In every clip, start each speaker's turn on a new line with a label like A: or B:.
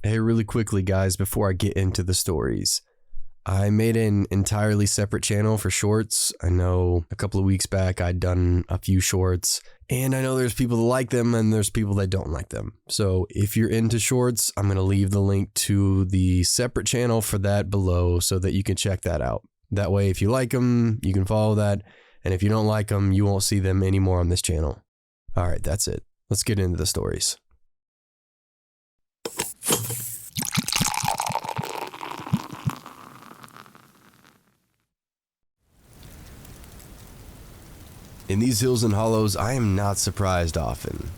A: Hey, really quickly, guys, before I get into the stories, I made an entirely separate channel for shorts. I know a couple of weeks back I'd done a few shorts, and I know there's people that like them and there's people that don't like them. So if you're into shorts, I'm going to leave the link to the separate channel for that below so that you can check that out. That way, if you like them, you can follow that, and if you don't like them, you won't see them anymore on this channel. All right, that's it. Let's get into the stories. In these hills and hollows, I am not surprised often.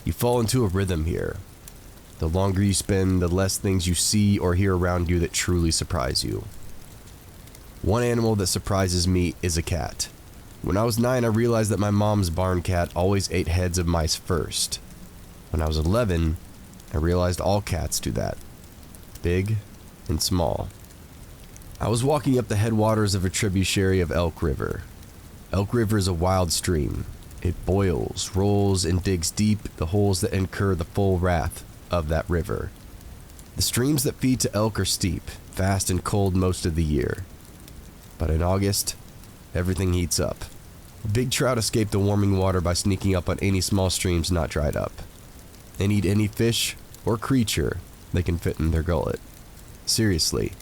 A: You fall into a rhythm here. The longer you spend, the less things you see or hear around you that truly surprise you. One animal that surprises me is a cat. When I was 9, I realized that my mom's barn cat always ate heads of mice first. When I was 11, I realized all cats do that. Big and small. I was walking up the headwaters of a tributary of Elk River. Elk River is a wild stream. It boils, rolls, and digs deep the holes that incur the full wrath of that river. The streams that feed to elk are steep, fast and cold most of the year. But in August, everything heats up. Big trout escape the warming water by sneaking up on any small streams not dried up. They eat any fish or creature they can fit in their gullet. Seriously,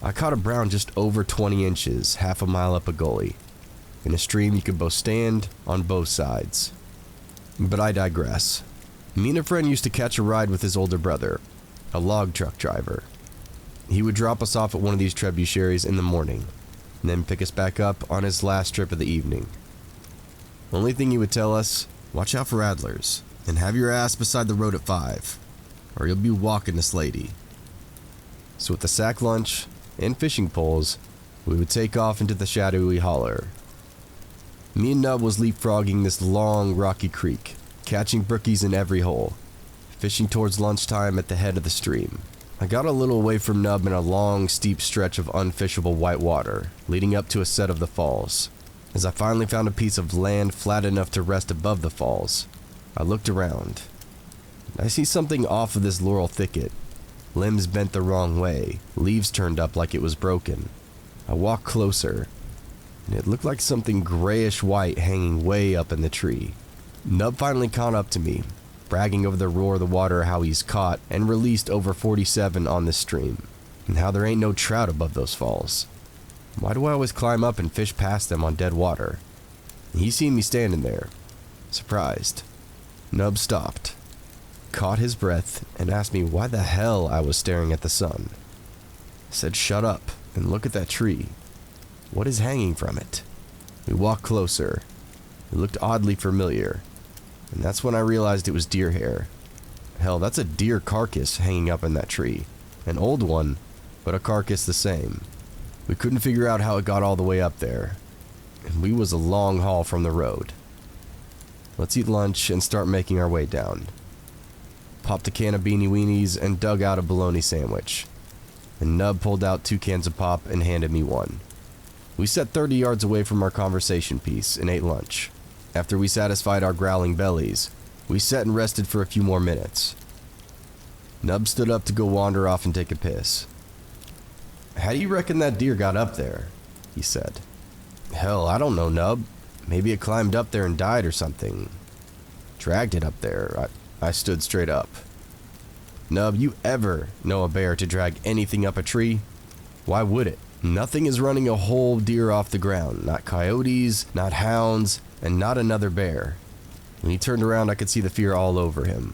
A: I caught a brown just over 20 inches, half a mile up a gully. In a stream you could both stand on both sides. But I digress. Me and a friend used to catch a ride with his older brother, a log truck driver. He would drop us off at one of these tributaries in the morning, and then pick us back up on his last trip of the evening. Only thing he would tell us, watch out for rattlers, and have your ass beside the road at 5, or you'll be walking this lady. So with a sack lunch and fishing poles, we would take off into the shadowy holler. Me and Nub was leapfrogging this long, rocky creek, catching brookies in every hole, fishing towards lunchtime at the head of the stream. I got a little away from Nub in a long, steep stretch of unfishable white water, leading up to a set of the falls. As I finally found a piece of land flat enough to rest above the falls, I looked around. I see something off of this laurel thicket, limbs bent the wrong way, leaves turned up like it was broken. I walked closer, and it looked like something grayish-white hanging way up in the tree. Nub finally caught up to me, bragging over the roar of the water how he's caught and released over 47 on this stream, and how there ain't no trout above those falls. Why do I always climb up and fish past them on dead water? He seen me standing there, surprised. Nub stopped, caught his breath, and asked me why the hell I was staring at the sun. I said, shut up and look at that tree. What is hanging from it? We walked closer. It looked oddly familiar, and that's when I realized it was deer hair. Hell, that's a deer carcass hanging up in that tree. An old one, but a carcass the same. We couldn't figure out how it got all the way up there, and we was a long haul from the road. Let's eat lunch and start making our way down. Popped a can of Beanie Weenies and dug out a bologna sandwich, and Nub pulled out 2 cans of pop and handed me one. We sat 30 yards away from our conversation piece and ate lunch. After we satisfied our growling bellies, we sat and rested for a few more minutes. Nub stood up to go wander off and take a piss. How do you reckon that deer got up there? He said. Hell, I don't know, Nub. Maybe it climbed up there and died or something. Dragged it up there. I stood straight up. Nub, you ever know a bear to drag anything up a tree? Why would it? Nothing is running a whole deer off the ground. Not coyotes, not hounds, and not another bear. When he turned around, I could see the fear all over him.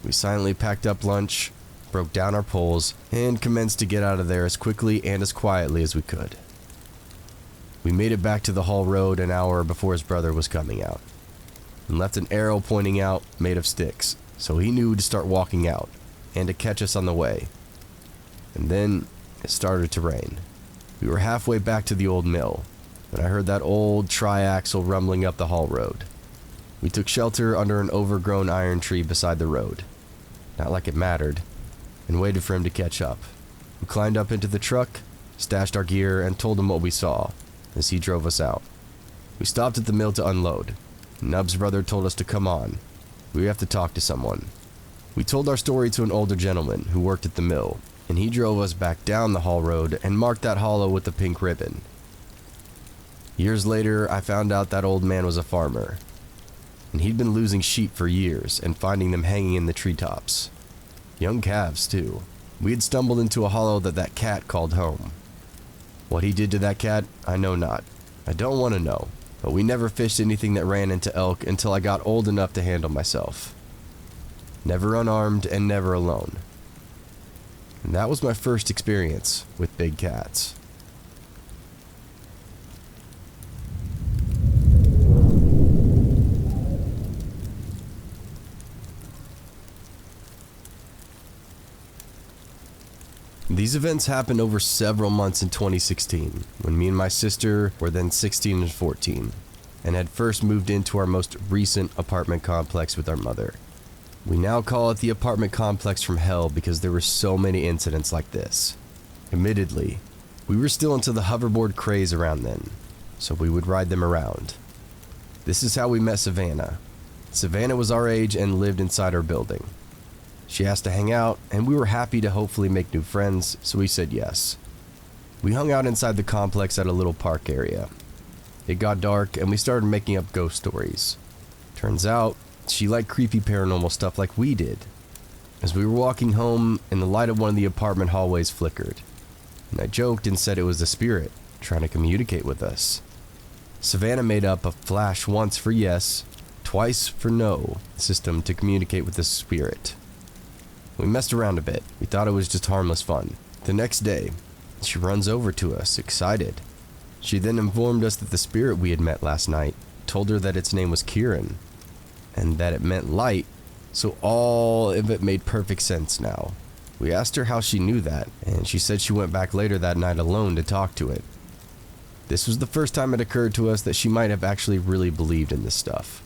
A: We silently packed up lunch, broke down our poles, and commenced to get out of there as quickly and as quietly as we could. We made it back to the Hall Road an hour before his brother was coming out, and left an arrow pointing out made of sticks, so he knew to start walking out, and to catch us on the way. And then it started to rain. We were halfway back to the old mill, when I heard that old triaxle rumbling up the Hall Road. We took shelter under an overgrown iron tree beside the road, not like it mattered, and waited for him to catch up. We climbed up into the truck, stashed our gear, and told him what we saw, as he drove us out. We stopped at the mill to unload. Nub's brother told us to come on. We have to talk to someone. We told our story to an older gentleman who worked at the mill, and he drove us back down the haul road and marked that hollow with the pink ribbon. Years later, I found out that old man was a farmer, and he'd been losing sheep for years and finding them hanging in the treetops. Young calves, too. We had stumbled into a hollow that cat called home. What he did to that cat, I know not. I don't want to know, but we never fished anything that ran into elk until I got old enough to handle myself. Never unarmed and never alone. And that was my first experience with big cats. These events happened over several months in 2016, when me and my sister were then 16 and 14, and had first moved into our most recent apartment complex with our mother. We now call it the apartment complex from hell because there were so many incidents like this. Admittedly, we were still into the hoverboard craze around then, so we would ride them around. This is how we met Savannah. Savannah was our age and lived inside our building. She asked to hang out, and we were happy to hopefully make new friends, so we said yes. We hung out inside the complex at a little park area. It got dark, and we started making up ghost stories. Turns out, she liked creepy paranormal stuff like we did. As we were walking home, and the light of one of the apartment hallways flickered, and I joked and said it was the spirit trying to communicate with us. Savannah made up a flash once for yes, twice for no system to communicate with the spirit. We messed around a bit. We thought it was just harmless fun. The next day, she runs over to us, excited. She then informed us that the spirit we had met last night told her that its name was Kieran, and that it meant light, so all of it made perfect sense now. We asked her how she knew that, and she said she went back later that night alone to talk to it. This was the first time it occurred to us that she might have actually really believed in this stuff.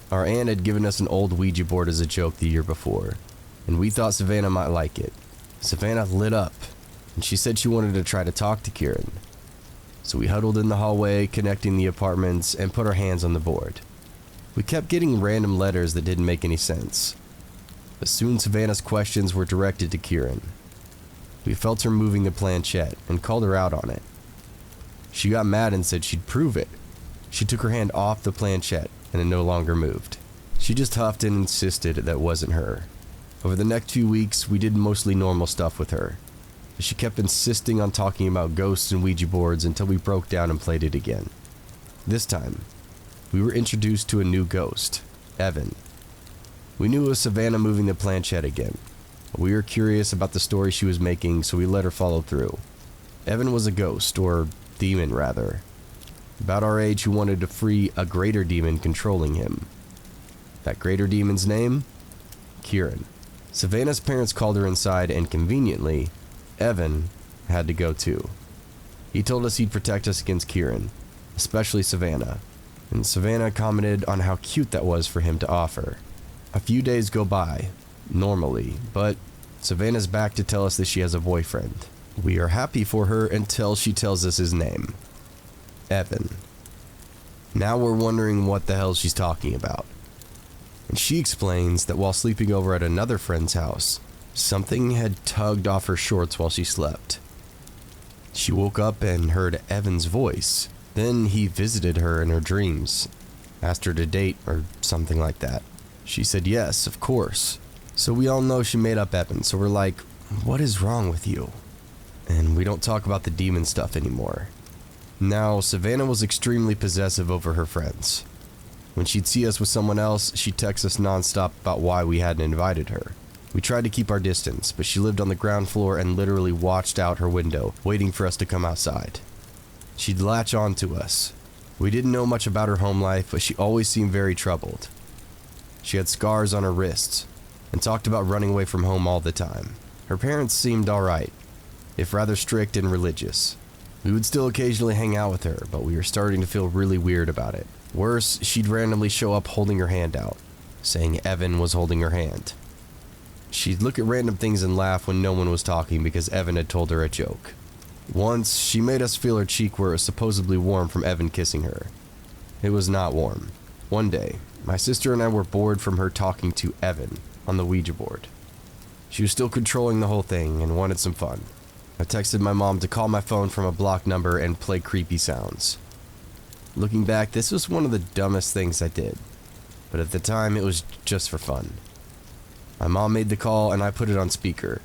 A: Our aunt had given us an old Ouija board as a joke the year before, and we thought Savannah might like it. Savannah lit up, and she said she wanted to try to talk to Kieran. So we huddled in the hallway, connecting the apartments, and put our hands on the board. We kept getting random letters that didn't make any sense. But soon Savannah's questions were directed to Kieran. We felt her moving the planchette and called her out on it. She got mad and said she'd prove it. She took her hand off the planchette, and it no longer moved. She just huffed and insisted that wasn't her. Over the next few weeks, we did mostly normal stuff with her, but she kept insisting on talking about ghosts and Ouija boards until we broke down and played it again. This time, we were introduced to a new ghost, Evan. We knew it was Savannah moving the planchette again, but we were curious about the story she was making, so we let her follow through. Evan was a ghost, or demon rather, about our age who wanted to free a greater demon controlling him. That greater demon's name? Kieran. Savannah's parents called her inside, and conveniently, Evan had to go too. He told us he'd protect us against Kieran, especially Savannah, and Savannah commented on how cute that was for him to offer. A few days go by, normally, but Savannah's back to tell us that she has a boyfriend. We are happy for her until she tells us his name. Evan. Now we're wondering what the hell she's talking about. And she explains that while sleeping over at another friend's house, something had tugged off her shorts while she slept. She woke up and heard Evan's voice. Then he visited her in her dreams, asked her to date or something like that. She said yes, of course. So we all know she made up Evan, so we're like, what is wrong with you? And we don't talk about the demon stuff anymore. Now, Savannah was extremely possessive over her friends. When she'd see us with someone else, she'd text us nonstop about why we hadn't invited her. We tried to keep our distance, but she lived on the ground floor and literally watched out her window, waiting for us to come outside. She'd latch on to us. We didn't know much about her home life, but she always seemed very troubled. She had scars on her wrists, and talked about running away from home all the time. Her parents seemed alright, if rather strict and religious. We would still occasionally hang out with her, but we were starting to feel really weird about it. Worse, she'd randomly show up holding her hand out, saying Evan was holding her hand. She'd look at random things and laugh when no one was talking because Evan had told her a joke. Once, she made us feel her cheek where it was supposedly warm from Evan kissing her. It was not warm. One day, my sister and I were bored from her talking to Evan on the Ouija board. She was still controlling the whole thing and wanted some fun. I texted my mom to call my phone from a blocked number and play creepy sounds. Looking back, this was one of the dumbest things I did, but at the time it was just for fun. My mom made the call and I put it on speaker.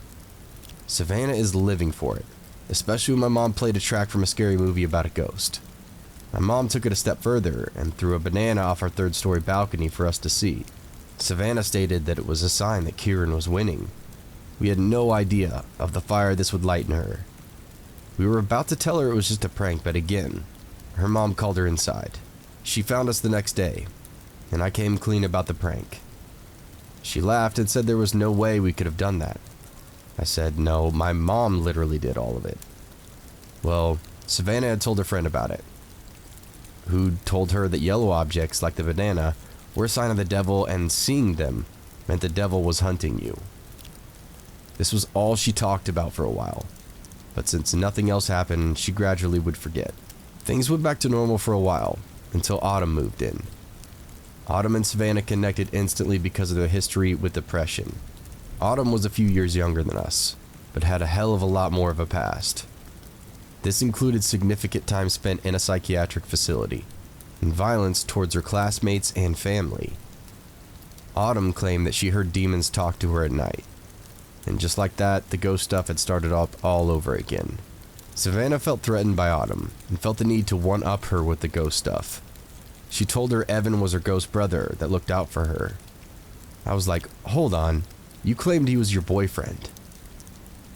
A: Savannah is living for it, especially when my mom played a track from a scary movie about a ghost. My mom took it a step further and threw a banana off our third-story balcony for us to see. Savannah stated that it was a sign that Kieran was winning. We had no idea of the fire this would light in her. We were about to tell her it was just a prank, but again, her mom called her inside. She found us the next day, and I came clean about the prank. She laughed and said there was no way we could have done that. I said, no, my mom literally did all of it. Well, Savannah had told her friend about it, who told her that yellow objects like the banana were a sign of the devil, and seeing them meant the devil was hunting you. This was all she talked about for a while, but since nothing else happened, she gradually would forget. Things went back to normal for a while, until Autumn moved in. Autumn and Savannah connected instantly because of their history with depression. Autumn was a few years younger than us, but had a hell of a lot more of a past. This included significant time spent in a psychiatric facility, and violence towards her classmates and family. Autumn claimed that she heard demons talk to her at night, and just like that, the ghost stuff had started up all over again. Savannah felt threatened by Autumn, and felt the need to one-up her with the ghost stuff. She told her Evan was her ghost brother that looked out for her. I was like, hold on, you claimed he was your boyfriend.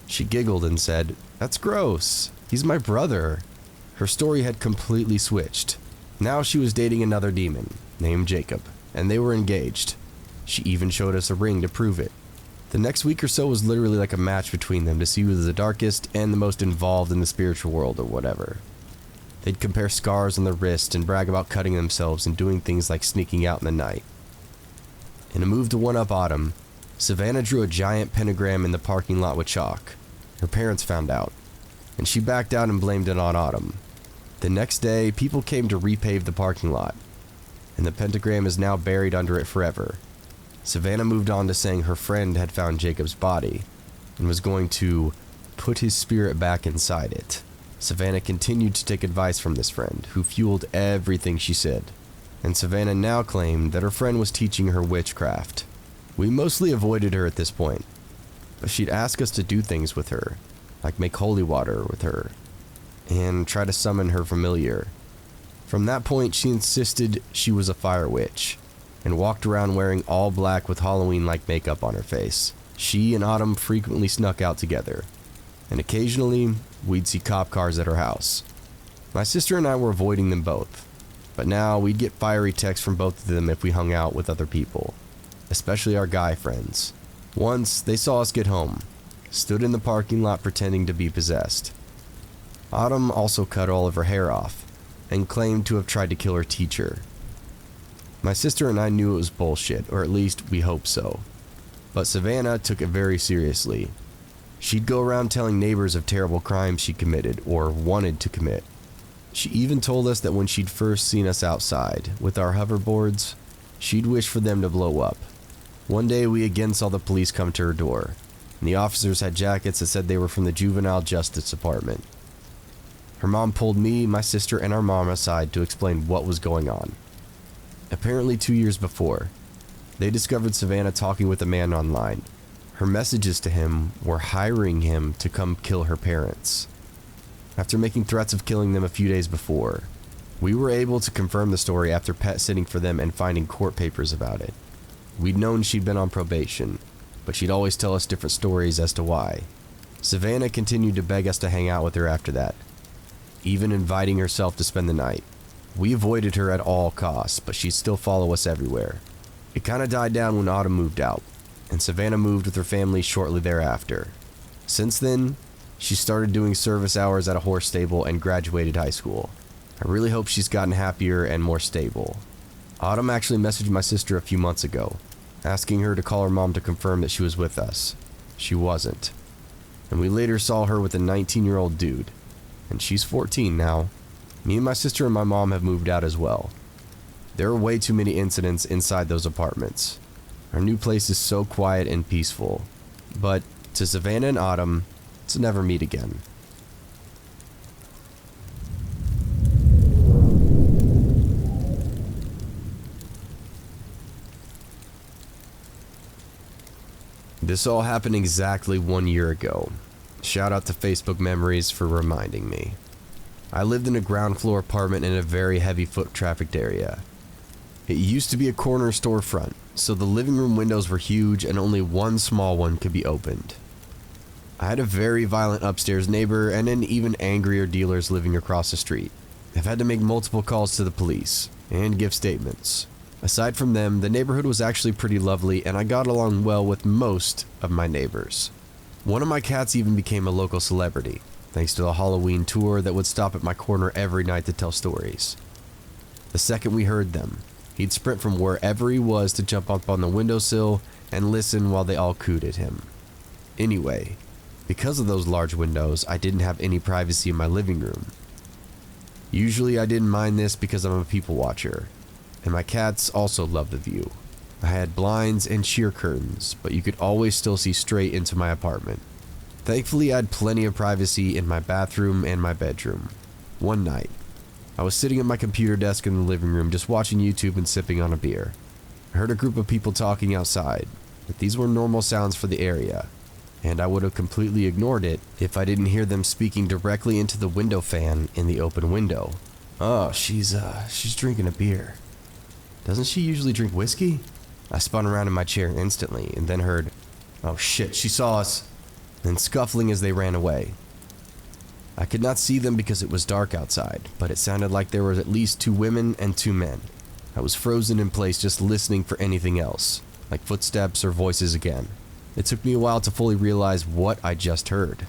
A: She giggled and said, that's gross, he's my brother. Her story had completely switched. Now she was dating another demon, named Jacob, and they were engaged. She even showed us a ring to prove it. The next week or so was literally like a match between them to see who was the darkest and the most involved in the spiritual world or whatever. They'd compare scars on their wrist and brag about cutting themselves and doing things like sneaking out in the night. In a move to one-up Autumn, Savannah drew a giant pentagram in the parking lot with chalk. Her parents found out, and she backed out and blamed it on Autumn. The next day, people came to repave the parking lot, and the pentagram is now buried under it forever. Savannah moved on to saying her friend had found Jacob's body, and was going to put his spirit back inside it. Savannah continued to take advice from this friend, who fueled everything she said, and Savannah now claimed that her friend was teaching her witchcraft. We mostly avoided her at this point, but she'd ask us to do things with her, like make holy water with her, and try to summon her familiar. From that point, she insisted she was a fire witch, and walked around wearing all black with Halloween-like makeup on her face. She and Autumn frequently snuck out together, and occasionally, we'd see cop cars at her house. My sister and I were avoiding them both, but now we'd get fiery texts from both of them if we hung out with other people, especially our guy friends. Once, they saw us get home, stood in the parking lot pretending to be possessed. Autumn also cut all of her hair off, and claimed to have tried to kill her teacher. My sister and I knew it was bullshit, or at least we hoped so, but Savannah took it very seriously. She'd go around telling neighbors of terrible crimes she committed or wanted to commit. She even told us that when she'd first seen us outside with our hoverboards, she'd wish for them to blow up. One day we again saw the police come to her door, and the officers had jackets that said they were from the Juvenile Justice Department. Her mom pulled me, my sister, and our mom aside to explain what was going on. Apparently 2 years before, they discovered Savannah talking with a man online. Her messages to him were hiring him to come kill her parents. After making threats of killing them a few days before, we were able to confirm the story after pet sitting for them and finding court papers about it. We'd known she'd been on probation, but she'd always tell us different stories as to why. Savannah continued to beg us to hang out with her after that, even inviting herself to spend the night. We avoided her at all costs, but she'd still follow us everywhere. It kinda died down when Autumn moved out, and Savannah moved with her family shortly thereafter. Since then, she started doing service hours at a horse stable and graduated high school. I really hope she's gotten happier and more stable. Autumn actually messaged my sister a few months ago, asking her to call her mom to confirm that she was with us. She wasn't. And we later saw her with a 19-year-old dude, and she's 14 now. Me and my sister and my mom have moved out as well. There are way too many incidents inside those apartments. Our new place is so quiet and peaceful. But to Savannah and Autumn, to never meet again. This all happened exactly 1 year ago. Shout out to Facebook Memories for reminding me. I lived in a ground floor apartment in a very heavy foot trafficked area. It used to be a corner storefront, so the living room windows were huge and only one small one could be opened. I had a very violent upstairs neighbor and an even angrier dealers living across the street. I've had to make multiple calls to the police and give statements. Aside from them, the neighborhood was actually pretty lovely and I got along well with most of my neighbors. One of my cats even became a local celebrity, thanks to a Halloween tour that would stop at my corner every night to tell stories. The second we heard them, he'd sprint from wherever he was to jump up on the windowsill and listen while they all cooed at him. Anyway, because of those large windows, I didn't have any privacy in my living room. Usually I didn't mind this because I'm a people watcher, and my cats also love the view. I had blinds and sheer curtains, but you could always still see straight into my apartment. Thankfully, I had plenty of privacy in my bathroom and my bedroom. One night, I was sitting at my computer desk in the living room just watching YouTube and sipping on a beer. I heard a group of people talking outside, but these were normal sounds for the area, and I would have completely ignored it if I didn't hear them speaking directly into the window fan in the open window. Oh, she's drinking a beer. Doesn't she usually drink whiskey? I spun around in my chair instantly and then heard, "Oh shit, she saw us," and scuffling as they ran away. I could not see them because it was dark outside, but it sounded like there were at least 2 women and 2 men. I was frozen in place just listening for anything else, like footsteps or voices again. It took me a while to fully realize what I just heard.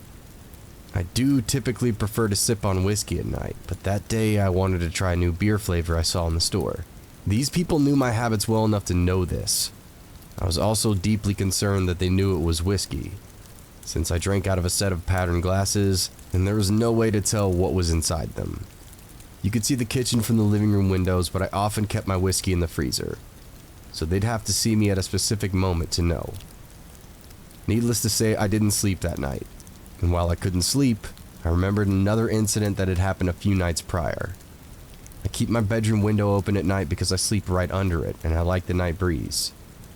A: I do typically prefer to sip on whiskey at night, but that day I wanted to try a new beer flavor I saw in the store. These people knew my habits well enough to know this. I was also deeply concerned that they knew it was whiskey, since I drank out of a set of patterned glasses and there was no way to tell what was inside them. You could see the kitchen from the living room windows, but I often kept my whiskey in the freezer, so they'd have to see me at a specific moment to know. Needless to say, I didn't sleep that night, and while I couldn't sleep, I remembered another incident that had happened a few nights prior. I keep my bedroom window open at night because I sleep right under it and I like the night breeze.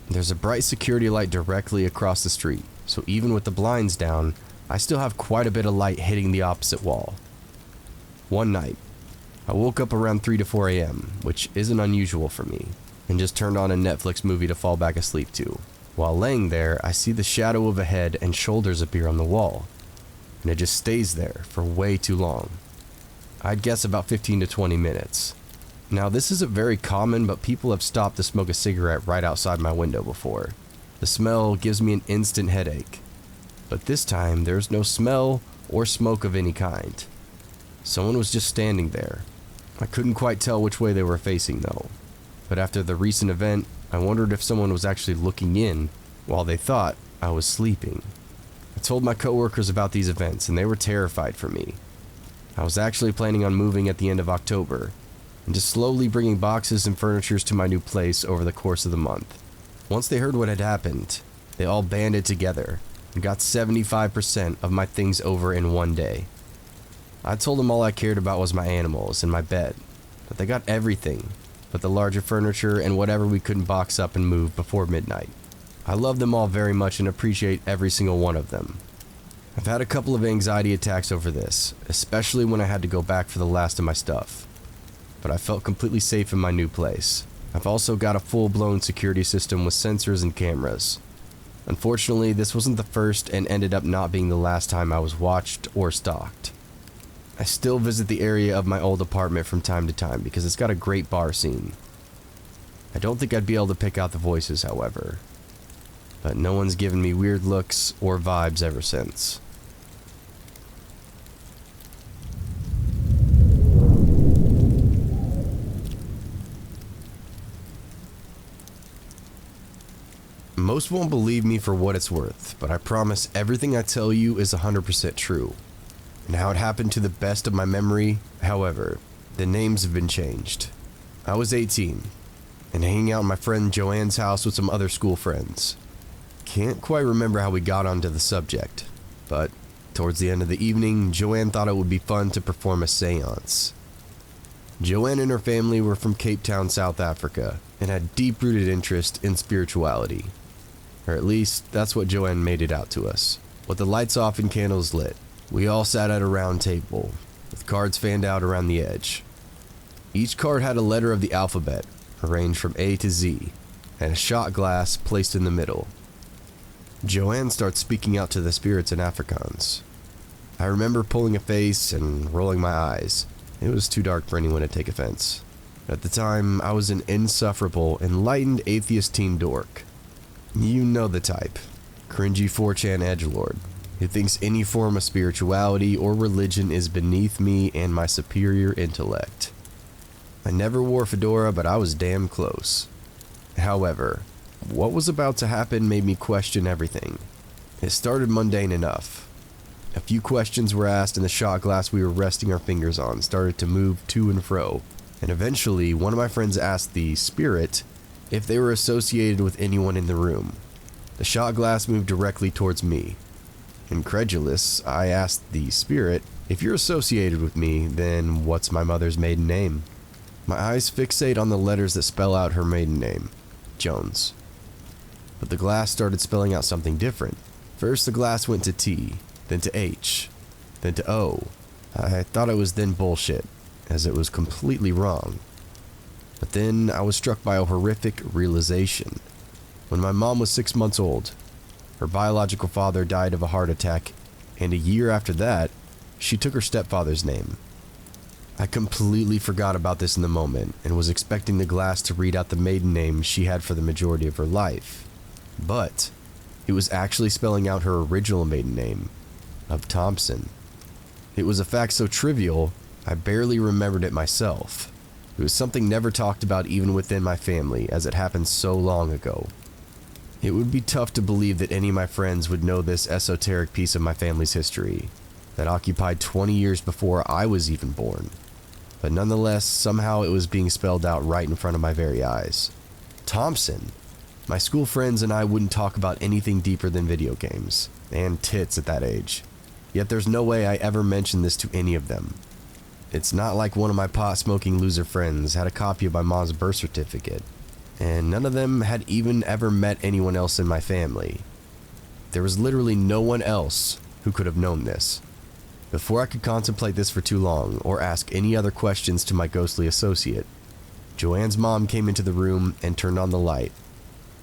A: There's a bright security light directly across the street, so even with the blinds down, I still have quite a bit of light hitting the opposite wall. One night, I woke up around 3 to 4 a.m., which isn't unusual for me, and just turned on a Netflix movie to fall back asleep to. While laying there, I see the shadow of a head and shoulders appear on the wall, and it just stays there for way too long. I'd guess about 15 to 20 minutes. Now, this isn't very common, but people have stopped to smoke a cigarette right outside my window before. The smell gives me an instant headache, but this time there's no smell or smoke of any kind. Someone was just standing there. I couldn't quite tell which way they were facing though, but after the recent event, I wondered if someone was actually looking in while they thought I was sleeping. I told my coworkers about these events and they were terrified for me. I was actually planning on moving at the end of October and just slowly bringing boxes and furniture to my new place over the course of the month. Once they heard what had happened, they all banded together and got 75% of my things over in one day. I told them all I cared about was my animals and my bed, but they got everything but the larger furniture and whatever we couldn't box up and move before midnight. I love them all very much and appreciate every single one of them. I've had a couple of anxiety attacks over this, especially when I had to go back for the last of my stuff, but I felt completely safe in my new place. I've also got a full-blown security system with sensors and cameras. Unfortunately, this wasn't the first and ended up not being the last time I was watched or stalked. I still visit the area of my old apartment from time to time because it's got a great bar scene. I don't think I'd be able to pick out the voices, however, but no one's given me weird looks or vibes ever since. Most won't believe me for what it's worth, but I promise everything I tell you is 100% true. And how it happened to the best of my memory, however, the names have been changed. I was 18, and hanging out at my friend Joanne's house with some other school friends. can't quite remember how we got onto the subject, but towards the end of the evening, Joanne thought it would be fun to perform a seance. Joanne and her family were from Cape Town, South Africa, and had deep-rooted interest in spirituality. Or at least, that's what Joanne made it out to us. With the lights off and candles lit, we all sat at a round table, with cards fanned out around the edge. Each card had a letter of the alphabet, arranged from A to Z, and a shot glass placed in the middle. Joanne starts speaking out to the spirits in Afrikaans. I remember pulling a face and rolling my eyes. It was too dark for anyone to take offense. At the time, I was an insufferable, enlightened atheist teen dork. You know the type. Cringy 4chan edgelord, who thinks any form of spirituality or religion is beneath me and my superior intellect. I never wore a fedora, but I was damn close. However, what was about to happen made me question everything. It started mundane enough. A few questions were asked and the shot glass we were resting our fingers on started to move to and fro, and eventually one of my friends asked the spirit if they were associated with anyone in the room. The shot glass moved directly towards me. Incredulous, I asked the spirit, "If you're associated with me, then what's my mother's maiden name?" My eyes fixate on the letters that spell out her maiden name, Jones. But the glass started spelling out something different. First the glass went to T, then to H, then to O. I thought it was then bullshit, as it was completely wrong. But then I was struck by a horrific realization. When my mom was 6 months old, her biological father died of a heart attack, and a year after that, she took her stepfather's name. I completely forgot about this in the moment and was expecting the glass to read out the maiden name she had for the majority of her life. But it was actually spelling out her original maiden name, of Thompson. It was a fact so trivial, I barely remembered it myself. It was something never talked about even within my family, as it happened so long ago. It would be tough to believe that any of my friends would know this esoteric piece of my family's history that occupied 20 years before I was even born. But nonetheless, somehow it was being spelled out right in front of my very eyes. Thompson. My school friends and I wouldn't talk about anything deeper than video games, and tits at that age. Yet there's no way I ever mentioned this to any of them. It's not like one of my pot-smoking loser friends had a copy of my mom's birth certificate, and none of them had even ever met anyone else in my family. There was literally no one else who could have known this. Before I could contemplate this for too long, or ask any other questions to my ghostly associate, Joanne's mom came into the room and turned on the light,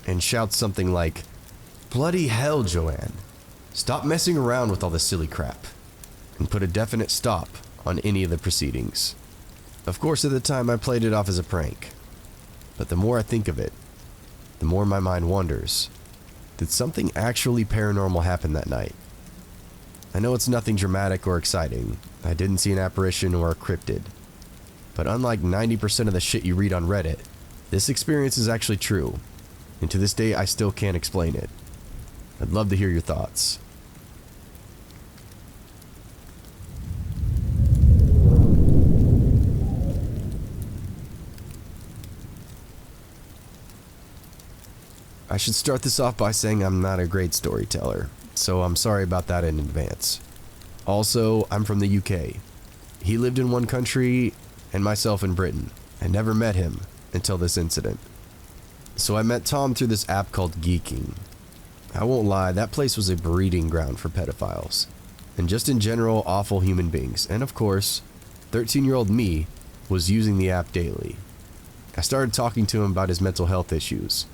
A: and shouts something like, "Bloody hell, Joanne. Stop messing around with all this silly crap," and put a definite stop on any of the proceedings. Of course, at the time I played it off as a prank, but the more I think of it, the more my mind wanders. Did something actually paranormal happen that night? I know it's nothing dramatic or exciting. I didn't see an apparition or a cryptid. But unlike 90% of the shit you read on Reddit, this experience is actually true, and to this day I still can't explain it. I'd love to hear your thoughts. I should start this off by saying I'm not a great storyteller, so I'm sorry about that in advance. Also, I'm from the UK. He lived in one country, and myself in Britain. I never met him until this incident. So I met Tom through this app called Geeking. I won't lie, that place was a breeding ground for pedophiles, and just in general awful human beings, and of course, 13-year-old me was using the app daily. I started talking to him about his mental health issues,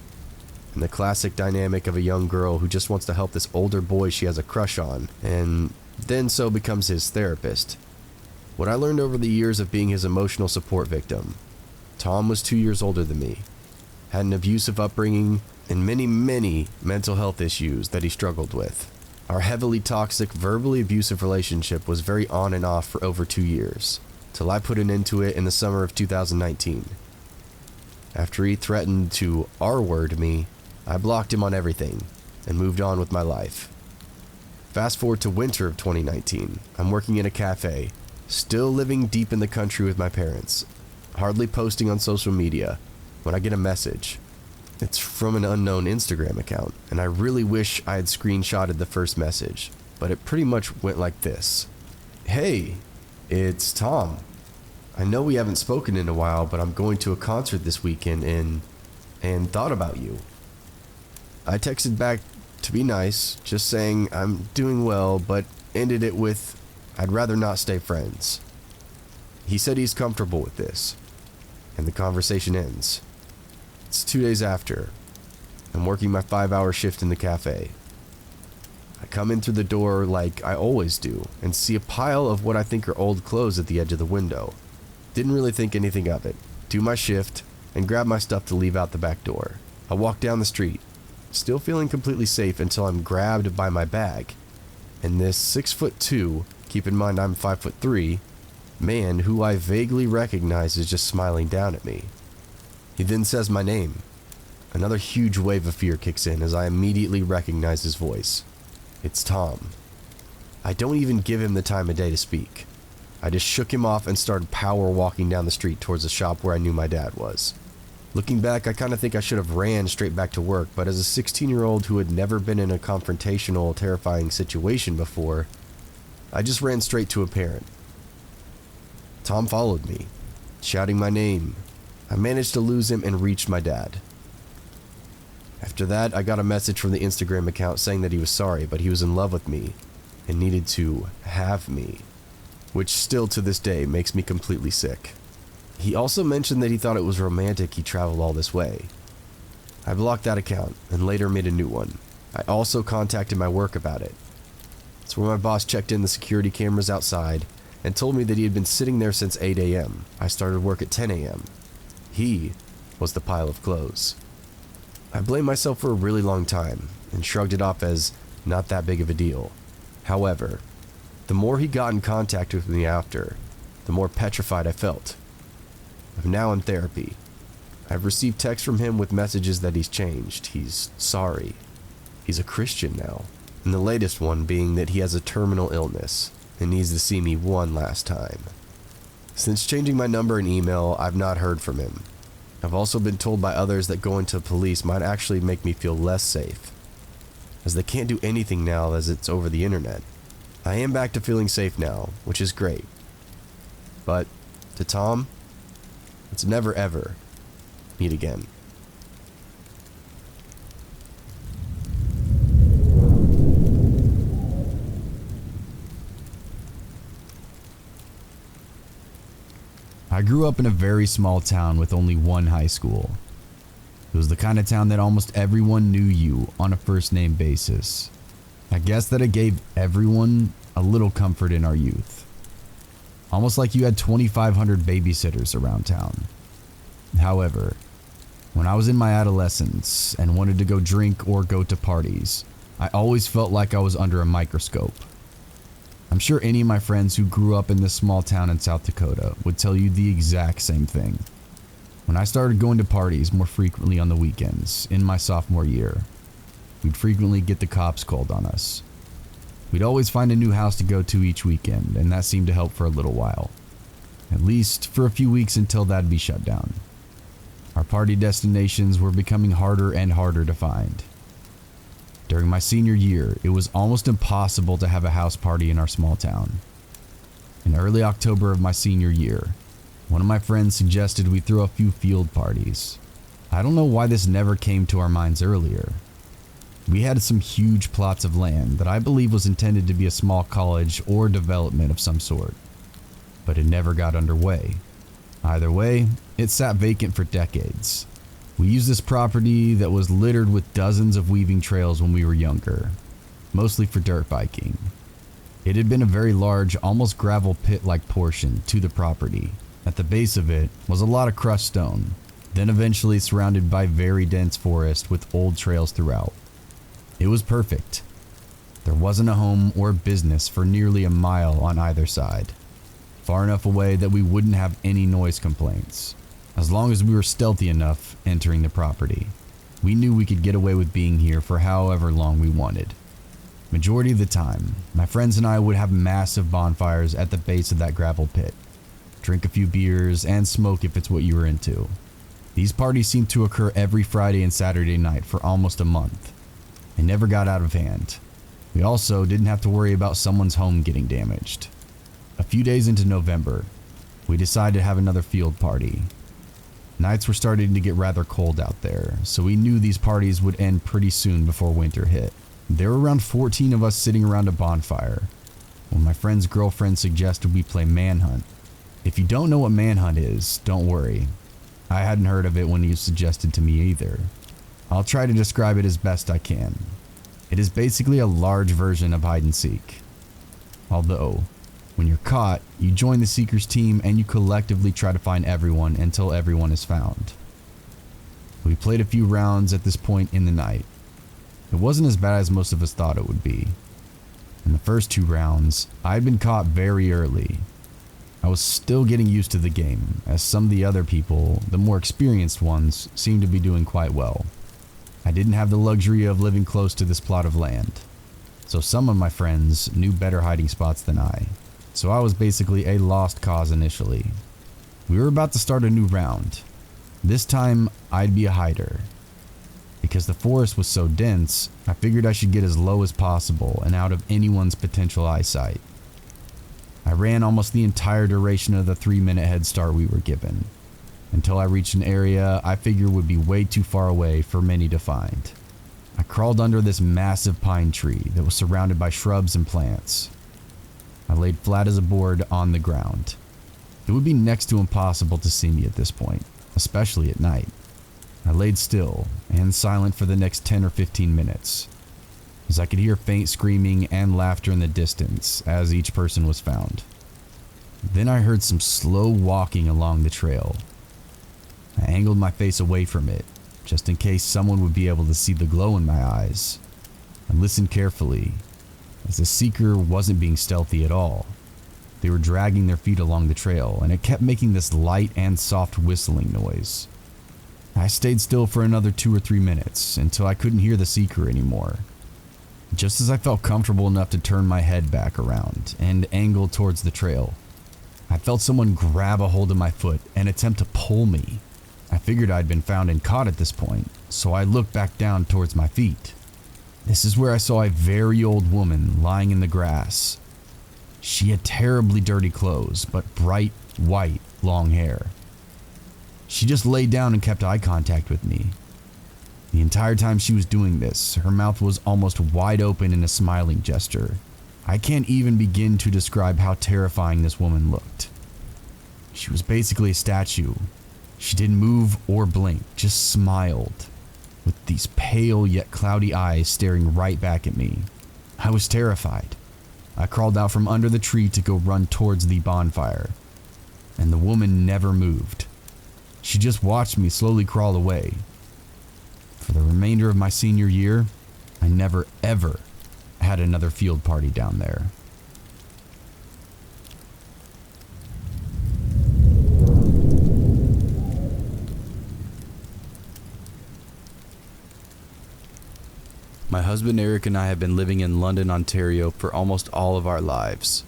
A: and the classic dynamic of a young girl who just wants to help this older boy she has a crush on, and then so becomes his therapist. What I learned over the years of being his emotional support victim: Tom was 2 years older than me, had an abusive upbringing, and many mental health issues that he struggled with. Our heavily toxic, verbally abusive relationship was very on and off for over 2 years, till I put an end to it in the summer of 2019. After he threatened to R-word me, I blocked him on everything and moved on with my life. Fast forward to winter of 2019, I'm working in a cafe, still living deep in the country with my parents, hardly posting on social media, when I get a message. It's from an unknown Instagram account, and I really wish I had screenshotted the first message, but it pretty much went like this. Hey, it's Tom. I know we haven't spoken in a while, but I'm going to a concert this weekend and thought about you. I texted back to be nice, just saying I'm doing well, but ended it with, I'd rather not stay friends. He said he's comfortable with this, and the conversation ends. It's 2 days after. I'm working my 5-hour shift in the cafe. I come in through the door like I always do and see a pile of what I think are old clothes at the edge of the window. Didn't really think anything of it. Do my shift and grab my stuff to leave out the back door. I walk down the street, still feeling completely safe until I'm grabbed by my bag. And this 6'2", keep in mind I'm 5'3", man who I vaguely recognize is just smiling down at me. He then says my name. Another huge wave of fear kicks in as I immediately recognize his voice. It's Tom. I don't even give him the time of day to speak. I just shook him off and started power walking down the street towards the shop where I knew my dad was. Looking back, I kind of think I should have ran straight back to work, but as a 16-year-old who had never been in a confrontational, terrifying situation before, I just ran straight to a parent. Tom followed me, shouting my name. I managed to lose him and reached my dad. After that, I got a message from the Instagram account saying that he was sorry, but he was in love with me and needed to have me, which still to this day makes me completely sick. He also mentioned that he thought it was romantic he traveled all this way. I blocked that account and later made a new one. I also contacted my work about it. It's where my boss checked in the security cameras outside and told me that he had been sitting there since 8 a.m. I started work at 10 a.m. He was the pile of clothes. I blamed myself for a really long time and shrugged it off as not that big of a deal. However, the more he got in contact with me after, the more petrified I felt. I'm now in therapy. I've received texts from him with messages that he's changed. He's sorry. He's a Christian now. And the latest one being that he has a terminal illness and needs to see me one last time. Since changing my number and email, I've not heard from him. I've also been told by others that going to police might actually make me feel less safe, as they can't do anything now as it's over the internet. I am back to feeling safe now, which is great. But to Tom, let's never ever meet again.
B: I grew up in a very small town with only one high school. It was the kind of town that almost everyone knew you on a first name basis. I guess that it gave everyone a little comfort in our youth. Almost like you had 2,500 babysitters around town. However, when I was in my adolescence and wanted to go drink or go to parties, I always felt like I was under a microscope. I'm sure any of my friends who grew up in this small town in South Dakota would tell you the exact same thing. When I started going to parties more frequently on the weekends in my sophomore year, we'd frequently get the cops called on us. We'd always find a new house to go to each weekend, and that seemed to help for a little while. At least for a few weeks until that'd be shut down. Our party destinations were becoming harder and harder to find. During my senior year, it was almost impossible to have a house party in our small town. In early October of my senior year, one of my friends suggested we throw a few field parties. I don't know why this never came to our minds earlier. We had some huge plots of land that I believe was intended to be a small college or development of some sort, but it never got underway. Either way, it sat vacant for decades. We used this property that was littered with dozens of weaving trails when we were younger, mostly for dirt biking. It had been a very large, almost gravel pit-like portion to the property. At the base of it was a lot of crushed stone, then eventually surrounded by very dense forest with old trails throughout. It was perfect. There wasn't a home or business for nearly a mile on either side, far enough away that we wouldn't have any noise complaints. As long as we were stealthy enough entering the property, we knew we could get away with being here for however long we wanted. Majority of the time, my friends and I would have massive bonfires at the base of that gravel pit, drink a few beers, and smoke if it's what you were into. These parties seemed to occur every Friday and Saturday night for almost a month. They never got out of hand. We also didn't have to worry about someone's home getting damaged. A few days into November, we decided to have another field party. Nights were starting to get rather cold out there, so we knew these parties would end pretty soon before winter hit. There were around 14 of us sitting around a bonfire when my friend's girlfriend suggested we play Manhunt. If you don't know what Manhunt is, don't worry. I hadn't heard of it when he suggested to me either. I'll try to describe it as best I can. It is basically a large version of hide and seek. Although, when you're caught, you join the seeker's team and you collectively try to find everyone until everyone is found. We played a few rounds at this point in the night. It wasn't as bad as most of us thought it would be. In the first 2 rounds, I had been caught very early. I was still getting used to the game, as some of the other people, the more experienced ones, seemed to be doing quite well. I didn't have the luxury of living close to this plot of land, so some of my friends knew better hiding spots than I, so I was basically a lost cause initially. We were about to start a new round. This time, I'd be a hider. Because the forest was so dense, I figured I should get as low as possible and out of anyone's potential eyesight. I ran almost the entire duration of the 3-minute head start we were given, until I reached an area I figured would be way too far away for many to find. I crawled under this massive pine tree that was surrounded by shrubs and plants. I laid flat as a board on the ground. It would be next to impossible to see me at this point, especially at night. I laid still and silent for the next 10 or 15 minutes, as I could hear faint screaming and laughter in the distance as each person was found. Then I heard some slow walking along the trail. I angled my face away from it, just in case someone would be able to see the glow in my eyes. I listened carefully, as the seeker wasn't being stealthy at all. They were dragging their feet along the trail, and it kept making this light and soft whistling noise. I stayed still for another 2 or 3 minutes until I couldn't hear the seeker anymore. Just as I felt comfortable enough to turn my head back around and angle towards the trail, I felt someone grab a hold of my foot and attempt to pull me. I figured I'd been found and caught at this point, so I looked back down towards my feet. This is where I saw a very old woman lying in the grass. She had terribly dirty clothes, but bright, white, long hair. She just laid down and kept eye contact with me. The entire time she was doing this, her mouth was almost wide open in a smiling gesture. I can't even begin to describe how terrifying this woman looked. She was basically a statue. She didn't move or blink, just smiled, with these pale yet cloudy eyes staring right back at me. I was terrified. I crawled out from under the tree to go run towards the bonfire, and the woman never moved. She just watched me slowly crawl away. For the remainder of my senior year, I never ever had another field party down there.
A: My husband Eric and I have been living in London, Ontario for almost all of our lives.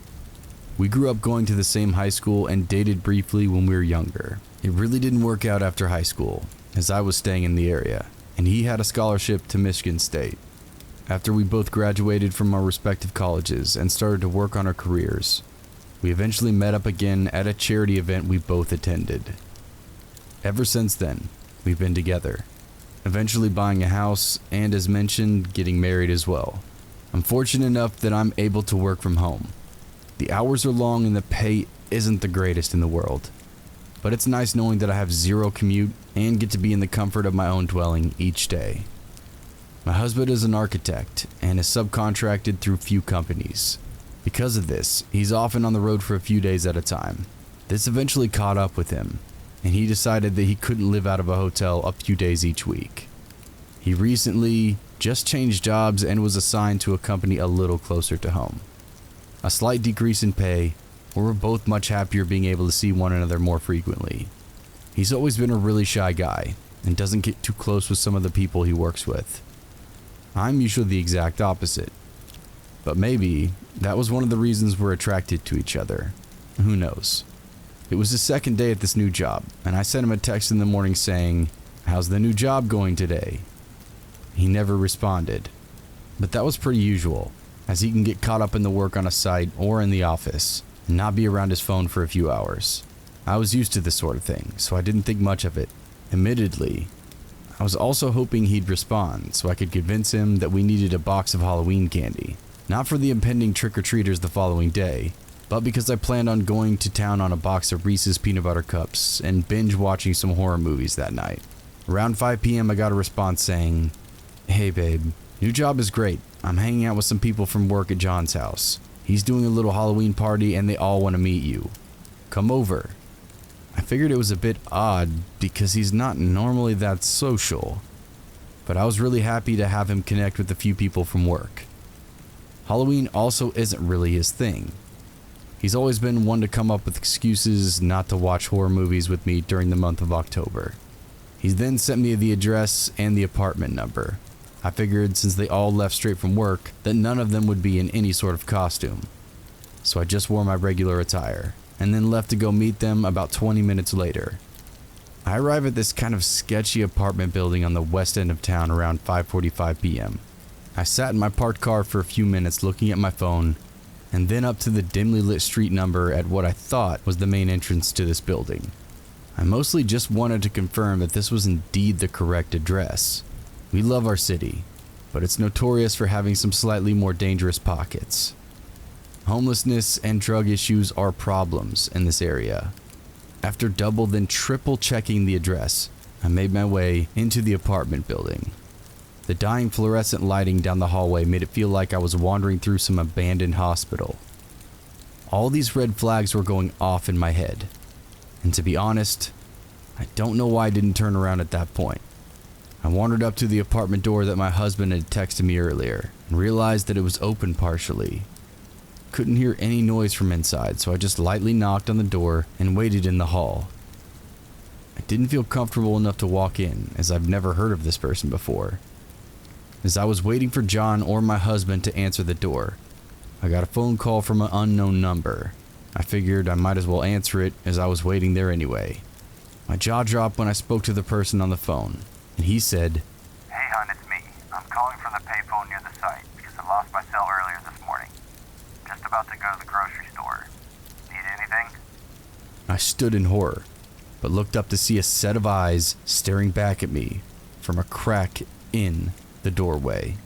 A: We grew up going to the same high school and dated briefly when we were younger. It really didn't work out after high school, as I was staying in the area, and he had a scholarship to Michigan State. After we both graduated from our respective colleges and started to work on our careers, we eventually met up again at a charity event we both attended. Ever since then, we've been together, eventually buying a house and, as mentioned, getting married as well. I'm fortunate enough that I'm able to work from home. The hours are long and the pay isn't the greatest in the world, but it's nice knowing that I have zero commute and get to be in the comfort of my own dwelling each day. My husband is an architect and is subcontracted through few companies. Because of this, he's often on the road for a few days at a time. This eventually caught up with him, and he decided that he couldn't live out of a hotel a few days each week. He recently just changed jobs and was assigned to a company a little closer to home. A slight decrease in pay, but we're both much happier being able to see one another more frequently. He's always been a really shy guy and doesn't get too close with some of the people he works with. I'm usually the exact opposite, but maybe that was one of the reasons we're attracted to each other. Who knows?
B: It was his second day at this new job, and I sent him a text in the morning saying, "How's the new job going today?" He never responded, but that was pretty usual, as he can get caught up in the work on a site or in the office and not be around his phone for a few hours. I was used to this sort of thing, so I didn't think much of it. Admittedly, I was also hoping he'd respond so I could convince him that we needed a box of Halloween candy, not for the impending trick-or-treaters the following day, but because I planned on going to town on a box of Reese's peanut butter cups and binge watching some horror movies that night. Around 5 p.m. I got a response saying, "Hey babe, new job is great. I'm hanging out with some people from work at John's house. He's doing a little Halloween party and they all want to meet you. Come over." I figured it was a bit odd because he's not normally that social, but I was really happy to have him connect with a few people from work. Halloween also isn't really his thing. He's always been one to come up with excuses not to watch horror movies with me during the month of October. He then sent me the address and the apartment number. I figured since they all left straight from work that none of them would be in any sort of costume. So I just wore my regular attire and then left to go meet them about 20 minutes later. I arrive at this kind of sketchy apartment building on the west end of town around 5:45 p.m. I sat in my parked car for a few minutes looking at my phone and then up to the dimly lit street number at what I thought was the main entrance to this building. I mostly just wanted to confirm that this was indeed the correct address. We love our city, but it's notorious for having some slightly more dangerous pockets. Homelessness and drug issues are problems in this area. After double then triple checking the address, I made my way into the apartment building. The dying fluorescent lighting down the hallway made it feel like I was wandering through some abandoned hospital. All these red flags were going off in my head, and to be honest, I don't know why I didn't turn around at that point. I wandered up to the apartment door that my husband had texted me earlier and realized that it was open partially. Couldn't hear any noise from inside, so I just lightly knocked on the door and waited in the hall. I didn't feel comfortable enough to walk in, as I've never heard of this person before. As I was waiting for John or my husband to answer the door, I got a phone call from an unknown number. I figured I might as well answer it as I was waiting there anyway. My jaw dropped when I spoke to the person on the phone, and he said,
C: "Hey hon, it's me. I'm calling from the payphone near the site because I lost my cell earlier this morning. Just about to go to the grocery store. Need anything?"
B: I stood in horror, but looked up to see a set of eyes staring back at me from a crack in the doorway.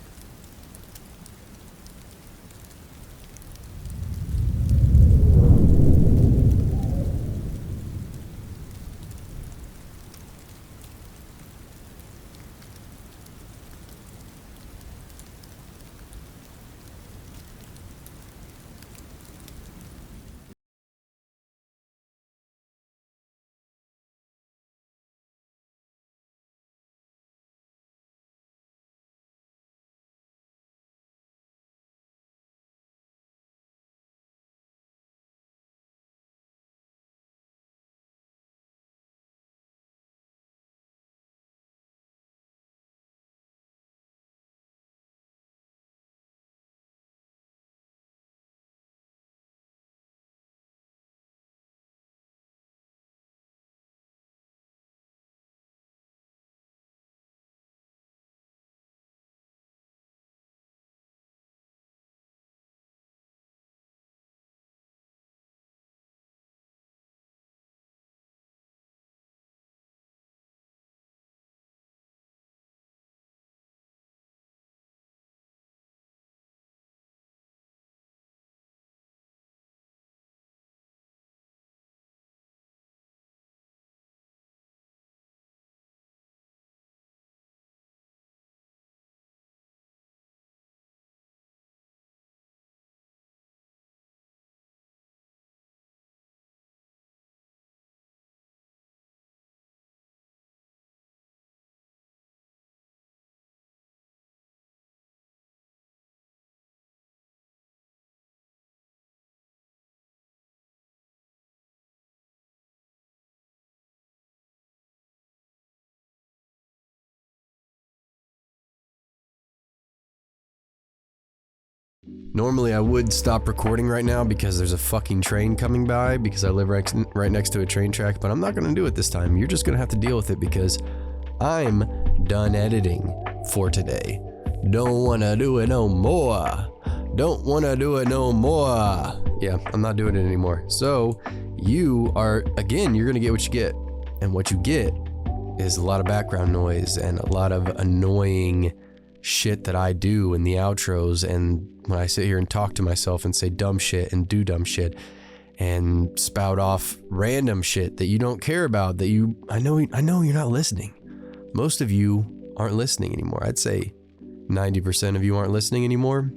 A: Normally I would stop recording right now because there's a fucking train coming by because I live right next to a train track, but I'm not going to do it this time. You're just going to have to deal with it because I'm done editing for today. Don't want to do it no more. Don't want to do it no more. Yeah, I'm not doing it anymore. So you are, again, you're going to get what you get. And what you get is a lot of background noise and a lot of annoying shit that I do in the outros, and when I sit here and talk to myself and say dumb shit and do dumb shit and spout off random shit that you don't care about, that I know you're not listening. Most of you aren't listening anymore. I'd say 90% of you aren't listening anymore.